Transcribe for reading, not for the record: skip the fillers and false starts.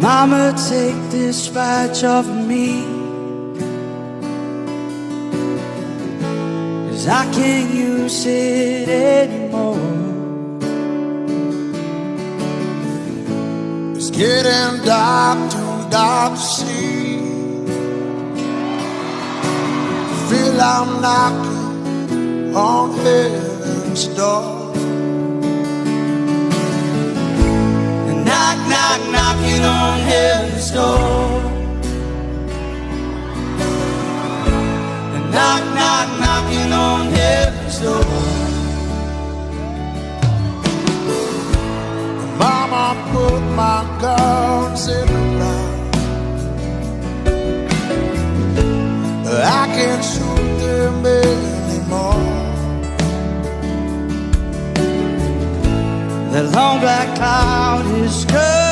Mama, take this badge off of me, 'cause I can't use it anymore. It's getting dark, too dark to see. Feel I'm knocking on heaven's door. Knock, knock, knocking on heaven's door. Knock, knock, knocking on heaven's door. Mama put my guns in the ground. I can't shoot them anymore. The long black cloud is coming.